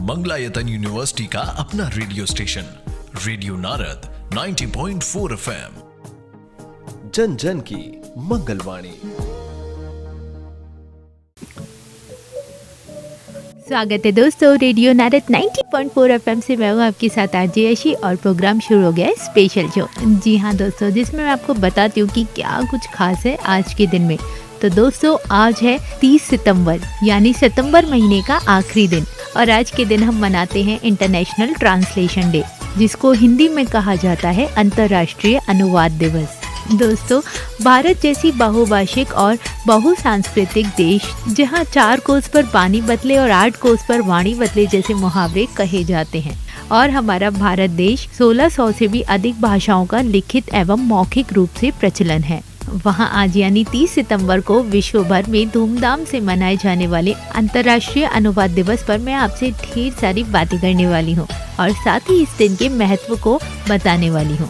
Mangalayatan university का अपना radio station radio Narad 90.4 FM, जन जन की मंगलवाणी। स्वागत है दोस्तों, रेडियो नारद 90.4 FM से मैं हूँ आपके साथ आरजे यशी और प्रोग्राम शुरू हो गया है स्पेशल शो। जी हाँ दोस्तों, जिसमें मैं आपको बताती हूँ कि क्या कुछ खास है आज के दिन में। तो दोस्तों, आज है 30 सितंबर यानी सितंबर महीने का आखिरी दिन और आज के दिन हम मनाते हैं इंटरनेशनल ट्रांसलेशन डे, जिसको हिंदी में कहा जाता है अंतर्राष्ट्रीय अनुवाद दिवस। दोस्तों, भारत जैसी बहुभाषिक और बहुसांस्कृतिक देश जहां 4 कोस पर पानी बदले और 8 कोस पर वाणी बदले जैसे मुहावरे कहे जाते हैं और हमारा भारत देश 1600 से भी अधिक भाषाओं का लिखित एवं मौखिक रूप से प्रचलन है। वहां आज यानी 30 सितंबर को विश्व भर में धूमधाम से मनाए जाने वाले अंतर्राष्ट्रीय अनुवाद दिवस पर मैं आपसे ढेर सारी बातें करने वाली हूं और साथ ही इस दिन के महत्व को बताने वाली हूं।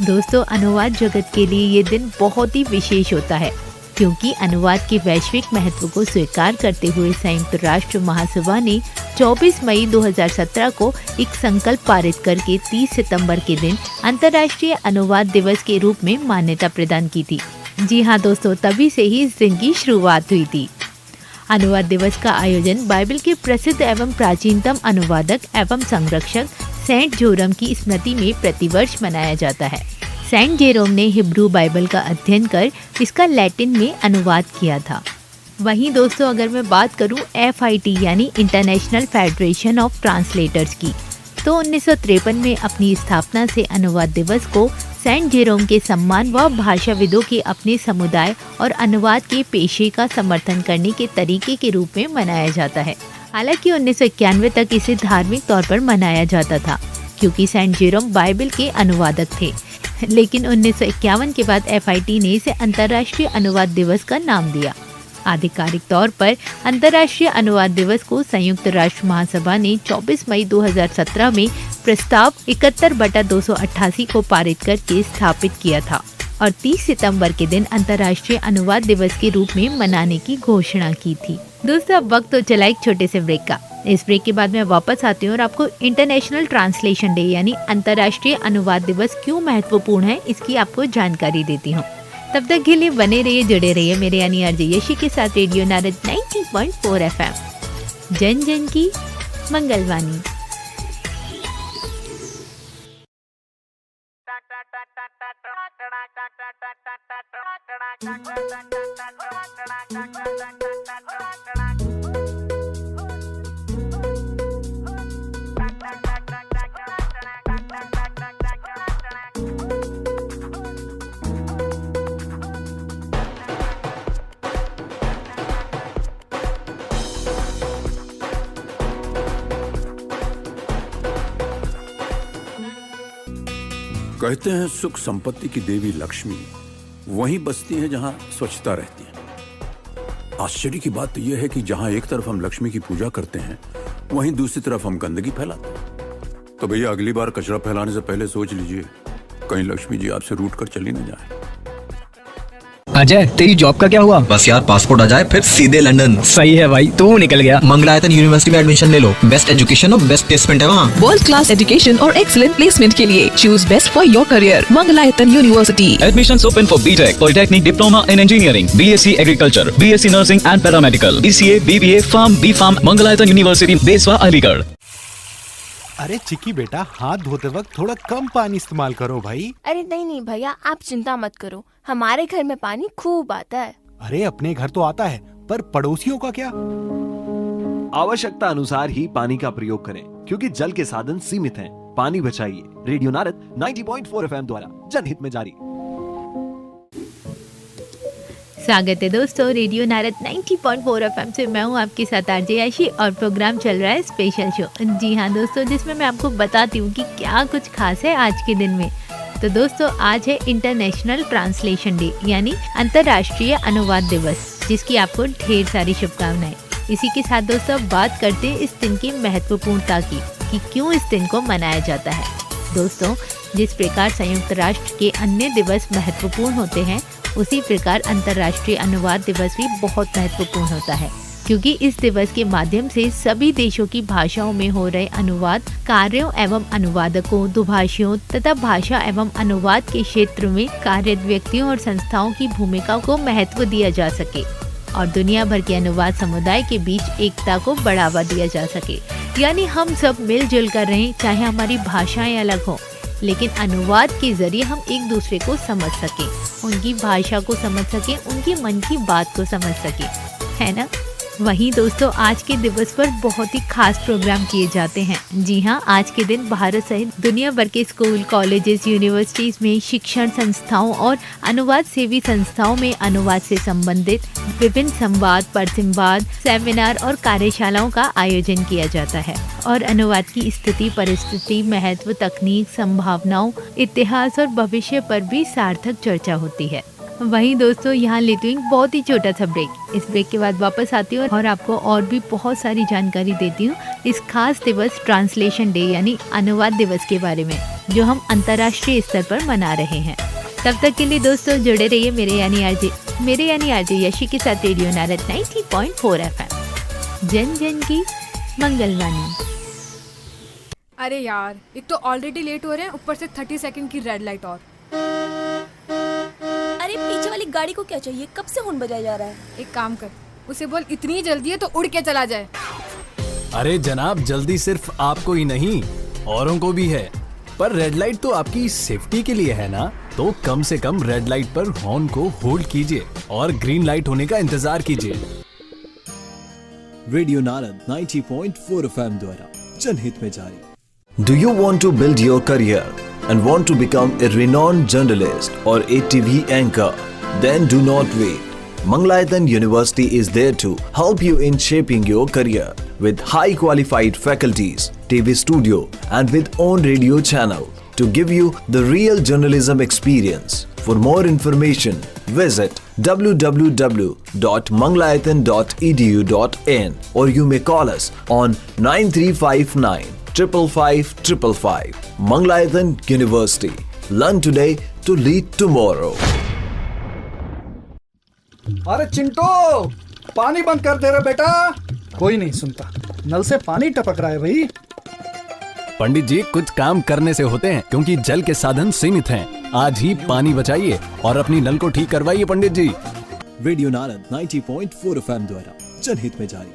दोस्तों, अनुवाद जगत के लिए ये दिन बहुत ही विशेष होता है क्योंकि अनुवाद के वैश्विक महत्व को स्वीकार करते हुए संयुक्त राष्ट्र महासभा ने 24 मई 2017 को एक संकल्प पारित करके 30 सितंबर के दिन अंतर्राष्ट्रीय अनुवाद दिवस के रूप में मान्यता प्रदान की थी। जी हाँ दोस्तों, तभी से ही इस दिन की शुरुआत हुई थी। अनुवाद दिवस का आयोजन बाइबल के प्रसिद्ध एवं प्राचीनतम अनुवादक एवं संरक्षक सेंट जेरोम की स्मृति में प्रतिवर्ष मनाया जाता है। सेंट जेरोम ने हिब्रू बाइबल का अध्ययन कर इसका लैटिन में अनुवाद किया था। वहीं दोस्तों, अगर मैं बात करूं FIT यानी इंटरनेशनल फेडरेशन ऑफ ट्रांसलेटर्स की, तो 1953 में अपनी स्थापना से अनुवाद दिवस को सेंट जेरोम के सम्मान व भाषाविदों के अपने समुदाय और अनुवाद के पेशे का समर्थन करने के तरीके के रूप में मनाया जाता है। हालांकि 1991 तक इसे धार्मिक तौर पर मनाया जाता था क्योंकि सेंट जेरोम बाइबल के अनुवादक थे, लेकिन 1951 के बाद FIT ने इसे अंतर्राष्ट्रीय अनुवाद दिवस का नाम दिया। आधिकारिक तौर पर अंतर्राष्ट्रीय अनुवाद दिवस को संयुक्त राष्ट्र महासभा ने 24 मई 2017 में प्रस्ताव 71/288 को पारित करके स्थापित किया था और 30 सितंबर के दिन अंतर्राष्ट्रीय अनुवाद दिवस के रूप में मनाने की घोषणा की थी। दोस्तों, अब वक्त तो चला एक छोटे से ब्रेक का। इस ब्रेक के बाद मैं वापस आती हूँ और आपको इंटरनेशनल ट्रांसलेशन डे यानी अंतर्राष्ट्रीय अनुवाद दिवस क्यों महत्वपूर्ण है इसकी आपको जानकारी देती हूँ। तब तक के लिए बने रहिए, जुड़े रहिए मेरे यानी आरजे यशी के साथ रेडियो नारद 90.4 FM, जन जन की मंगलवाणी। कहते हैं सुख संपत्ति की देवी लक्ष्मी वहीं बसती है जहां स्वच्छता रहती है। आश्चर्य की बात तो यह है कि जहां एक तरफ हम लक्ष्मी की पूजा करते हैं, वहीं दूसरी तरफ हम गंदगी फैलाते हैं। तो भैया, अगली बार कचरा फैलाने से पहले सोच लीजिए, कहीं लक्ष्मी जी आपसे रूठ कर चली न जाए। अजय, तेरी जॉब का क्या हुआ? बस यार, पासपोर्ट आ जाए फिर सीधे लंदन। सही है भाई, तू निकल गया। मंगलायतन यूनिवर्सिटी में एडमिशन ले लो। बेस्ट एजुकेशन और बेस्ट प्लेसमेंट है वहाँ। वर्ल्ड क्लास एजुकेशन और एक्सीलेंट प्लेसमेंट के लिए choose best for your career. Mangalayatan university. Admissions open for BTech, Polytechnic, Diploma in Engineering, BSc Agriculture, BSc Nursing and Paramedical, BCA, BBA, Farm, B.Farm, Mangalayatan university, Beswa, Aligarh. अरे चिक्की बेटा, हाथ धोते वक्त थोड़ा कम पानी इस्तेमाल करो भाई। अरे नहीं भैया, आप चिंता मत करो, हमारे घर में पानी खूब आता है। अरे अपने घर तो आता है, पर पड़ोसियों का क्या? आवश्यकता अनुसार ही पानी का प्रयोग करें क्योंकि जल के साधन सीमित हैं। पानी बचाइए। रेडियो नारद 90.4 FM द्वारा जनहित में जारी। स्वागत है दोस्तों, रेडियो नारद 90.4 FM से मैं हूँ आपके साथ आरजे यशी और प्रोग्राम चल रहा है स्पेशल शो। जी हाँ दोस्तों, जिसमें मैं आपको बताती हूँ कि क्या कुछ खास है आज के दिन में। तो दोस्तों, आज है इंटरनेशनल ट्रांसलेशन डे यानी अंतर्राष्ट्रीय अनुवाद दिवस, जिसकी आपको ढेर सारी शुभकामनाएं। इसी के साथ दोस्तों, बात करते हैं इस दिन की महत्वपूर्णता की कि क्यों इस दिन को मनाया जाता है। दोस्तों, जिस प्रकार संयुक्त राष्ट्र के अन्य दिवस महत्वपूर्ण होते हैं, उसी प्रकार अंतर्राष्ट्रीय अनुवाद दिवस भी बहुत महत्वपूर्ण होता है। क्योंकि इस दिवस के माध्यम से सभी देशों की भाषाओं में हो रहे अनुवाद कार्यों एवं अनुवादकों, दुभाषियों तथा भाषा एवं अनुवाद के क्षेत्र में कार्यरत व्यक्तियों और संस्थाओं की भूमिका को महत्व दिया जा सके और दुनिया भर के अनुवाद समुदाय के बीच एकता को बढ़ावा दिया जा सके। यानी हम सब मिलजुल कर रहें, चाहे हमारी भाषाएं अलग हो, लेकिन अनुवाद के जरिए हम एक दूसरे को समझ सकें, उनकी भाषा को समझ सकें, उनके मन की बात को समझ सकें, है ना। वहीं दोस्तों, आज के दिवस पर बहुत ही खास प्रोग्राम किए जाते हैं। जी हाँ, आज के दिन भारत सहित दुनिया भर के स्कूल, कॉलेजेस, यूनिवर्सिटीज में शिक्षण संस्थाओं और अनुवाद सेवी संस्थाओं में अनुवाद से संबंधित विभिन्न संवाद, परिसंवाद, सेमिनार और कार्यशालाओं का आयोजन किया जाता है और अनुवाद की स्थिति, परिस्थिति, महत्व, तकनीक, संभावनाओं, इतिहास और भविष्य पर भी सार्थक चर्चा होती है। वहीं दोस्तों, यहाँ लेती हूँ बहुत ही छोटा सा ब्रेक। इस ब्रेक के बाद वापस आती हूँ और आपको और भी बहुत सारी जानकारी देती हूँ इस खास दिवस ट्रांसलेशन डे यानी अनुवाद दिवस के बारे में, जो हम अंतर्राष्ट्रीय स्तर पर मना रहे हैं। तब तक के लिए दोस्तों जुड़े रहिए मेरे यानी आरजे यशी के साथ रेडियो नारद 90.4 FM, जन जन की मंगलवाणी। अरे यार, एक तो ऑलरेडी लेट हो रहे हैं, ऊपर से 30 सेकंड की रेड लाइट और। अरे पीछे वाली गाड़ी को क्या चाहिए? कब से हॉर्न बजाया जा रहा है? एक काम कर, उसे बोल इतनी जल्दी है तो उड़ के चला जाए। अरे जनाब, जल्दी सिर्फ आपको ही नहीं औरों को भी है, पर रेड लाइट तो आपकी सेफ्टी के लिए है ना, तो कम से कम रेड लाइट पर हॉर्न को होल्ड कीजिए और ग्रीन लाइट होने का इंतजार कीजिए। रेडियो नारद 90.4 FM द्वारा जनहित में जारी। Do you want to build your career and want to become a renowned journalist or a TV anchor? Then do not wait. Mangalayatan University is there to help you in shaping your career with high qualified faculties, TV studio and with own radio channel to give you the real journalism experience. For more information, visit www.mangalayatan.edu.in or you may call us on 9359 555 555. Mangalayatan University. Learn today to lead tomorrow. अरे चिंटू, पानी बंद कर दे रहा बेटा। कोई नहीं सुनता, नल से पानी टपक रहा है भाई। पंडित जी, कुछ काम करने से होते हैं क्योंकि जल के साधन सीमित हैं। आज ही पानी बचाइए और अपनी नल को ठीक करवाइए पंडित जी। रेडियो नारद 90.4 FM द्वारा जनहित में जारी।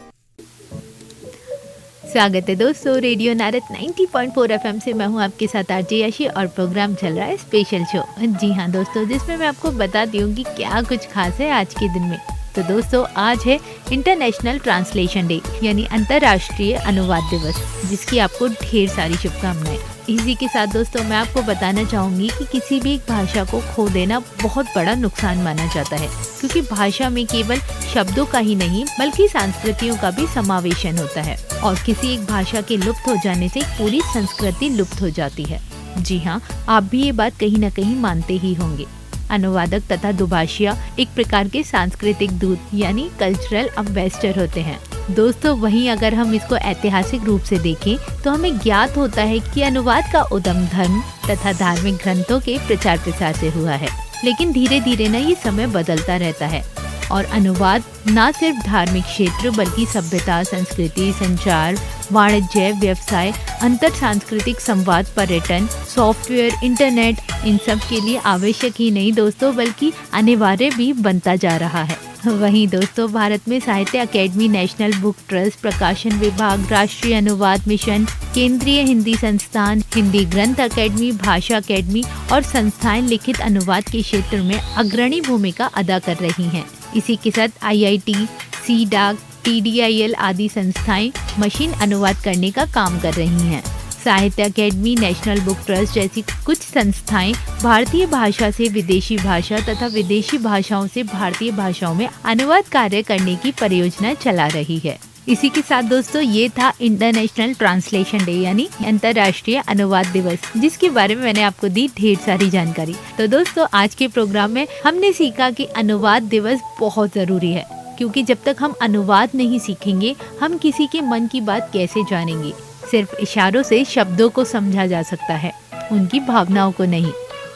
स्वागत है दोस्तों, रेडियो नारद 90.4 FM से मैं हूं आपके साथ आरजे यशी और प्रोग्राम चल रहा है स्पेशल शो। जी हाँ दोस्तों, जिसमें मैं आपको बताती हूँ कि क्या कुछ खास है आज के दिन में। तो दोस्तों, आज है इंटरनेशनल ट्रांसलेशन डे यानी अंतर्राष्ट्रीय अनुवाद दिवस, जिसकी आपको ढेर सारी शुभकामनाएं। इसी के साथ दोस्तों, मैं आपको बताना चाहूँगी कि किसी भी एक भाषा को खो देना बहुत बड़ा नुकसान माना जाता है, क्योंकि भाषा में केवल शब्दों का ही नहीं बल्कि संस्कृतियों का भी समावेशन होता है और किसी एक भाषा के लुप्त हो जाने से पूरी संस्कृति लुप्त हो जाती है। जी हाँ, आप भी ये बात कहीं न कहीं मानते ही होंगे। अनुवादक तथा दुभाषिया एक प्रकार के सांस्कृतिक दूत यानी कल्चरल एम्बेसडर होते हैं। दोस्तों, वहीं अगर हम इसको ऐतिहासिक रूप से देखें तो हमें ज्ञात होता है कि अनुवाद का उद्गम धर्म तथा धार्मिक ग्रंथों के प्रचार प्रसार से हुआ है, लेकिन धीरे धीरे ना ये समय बदलता रहता है और अनुवाद न सिर्फ धार्मिक क्षेत्र बल्कि सभ्यता, संस्कृति, संचार, वाणिज्य, व्यवसाय, अंतर सांस्कृतिक संवाद, पर्यटन, सॉफ्टवेयर, इंटरनेट, इन सब के लिए आवश्यक ही नहीं दोस्तों बल्कि अनिवार्य भी बनता जा रहा है। वहीं दोस्तों, भारत में साहित्य अकेडमी, नेशनल बुक ट्रस्ट, प्रकाशन विभाग, राष्ट्रीय अनुवाद मिशन, केंद्रीय हिंदी संस्थान, हिंदी ग्रंथ अकेडमी, भाषा अकेडमी और संस्थाएं लिखित अनुवाद के क्षेत्र में अग्रणी भूमिका अदा कर रही हैं। इसी के साथ IIT, CDAC, TDIL आदि संस्थाएं मशीन अनुवाद करने का काम कर रही हैं। साहित्य अकेडमी, नेशनल बुक ट्रस्ट जैसी कुछ संस्थाएं भारतीय भाषा से विदेशी भाषा तथा विदेशी भाषाओं से भारतीय भाषाओं में अनुवाद कार्य करने की परियोजना चला रही है। इसी के साथ दोस्तों, ये था इंटरनेशनल ट्रांसलेशन डे यानी अंतर्राष्ट्रीय अनुवाद दिवस, जिसके बारे में मैंने आपको दी ढेर सारी जानकारी। तो दोस्तों, आज के प्रोग्राम में हमने सीखा कि अनुवाद दिवस बहुत जरूरी है, क्योंकि जब तक हम अनुवाद नहीं सीखेंगे हम किसी के मन की बात कैसे जानेंगे। सिर्फ इशारों से शब्दों को समझा जा सकता है, उनकी भावनाओं को नहीं।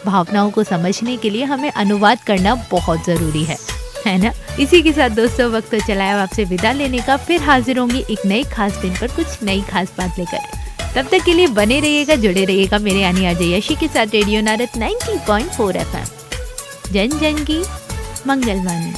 भावनाओं को समझने के लिए हमें अनुवाद करना बहुत जरूरी है। है ना। इसी के साथ दोस्तों वक्त तो चला है आपसे विदा लेने का। फिर हाजिर होंगे एक नए खास दिन पर कुछ नई खास बात लेकर। तब तक के लिए बने रहिएगा, जुड़े रहिएगा मेरे यानी अजय यशी के साथ रेडियो नारद 90.4 FM, जन जन की मंगलवाणी।